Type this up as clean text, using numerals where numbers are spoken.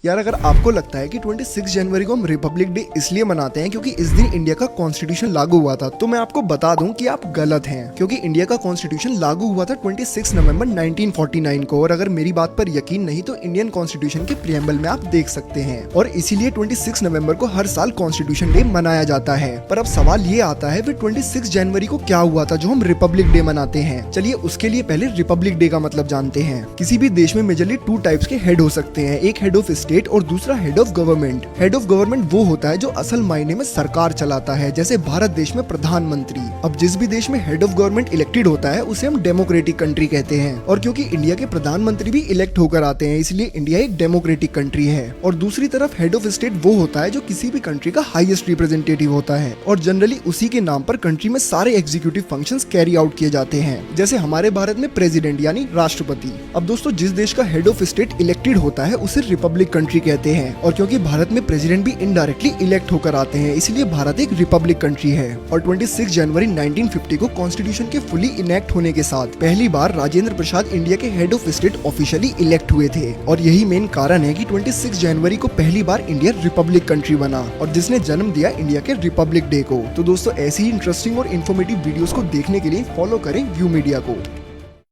यार अगर आपको लगता है कि 26 जनवरी को हम रिपब्लिक डे इसलिए मनाते हैं क्योंकि इस दिन इंडिया का कॉन्स्टिट्यूशन लागू हुआ था, तो मैं आपको बता दूं कि आप गलत हैं, क्योंकि इंडिया का कॉन्स्टिट्यूशन लागू हुआ था 26 नवंबर 1949 को। और अगर मेरी बात पर यकीन नहीं तो इंडियन कॉन्स्टिट्यूशन के प्रीएम्बल में आप देख सकते हैं, और इसीलिए 26 नवंबर को हर साल कॉन्स्टिट्यूशन डे मनाया जाता है। पर अब सवाल ये आता है फिर 26 जनवरी को क्या हुआ था जो हम रिपब्लिक डे मनाते हैं। चलिए उसके लिए पहले रिपब्लिक डे का मतलब जानते हैं। किसी भी देश में मेजरली 2 टाइप्स के हेड हो सकते हैं, एक हेड ऑफ स्टेट और दूसरा head of government. Head of government वो होता है जो असल मायने में सरकार चलाता है, जैसे भारत देश में प्रधानमंत्री। अब जिस भी देश में हेड ऑफ गवर्नमेंट इलेक्टेड होता है उसे हम डेमोक्रेटिक कंट्री कहते हैं, और क्योंकि इंडिया के प्रधानमंत्री भी इलेक्ट होकर आते हैं इसलिए इंडिया एक डेमोक्रेटिक कंट्री है। और दूसरी तरफ हेड ऑफ स्टेट वो होता है जो किसी भी कंट्री का हाईएस्ट रिप्रेजेंटेटिव होता है, और जनरली उसी के नाम पर कंट्री में सारे एग्जीक्यूटिव फंक्शंस कैरी आउट किए जाते हैं, जैसे हमारे भारत में प्रेसिडेंट यानी राष्ट्रपति। अब दोस्तों जिस देश का हेड ऑफ स्टेट इलेक्टेड होता है उसे रिपब्लिक कंट्री कहते हैं, और क्योंकि भारत में प्रेसिडेंट भी इनडायरेक्टली इलेक्ट होकर आते हैं इसलिए भारत एक रिपब्लिक कंट्री है। और 26 जनवरी 1950 को कॉन्स्टिट्यूशन के फुली इनेक्ट होने के साथ पहली बार राजेंद्र प्रसाद इंडिया के head of state officially elect हुए थे, और यही मेन कारण है कि 26 जनवरी को पहली बार इंडिया रिपब्लिक कंट्री बना, और जिसने जन्म दिया इंडिया के रिपब्लिक डे को। तो दोस्तों ऐसी ही इंटरेस्टिंग और इन्फॉर्मेटिव वीडियोस को देखने के लिए फॉलो करें व्यू मीडिया को।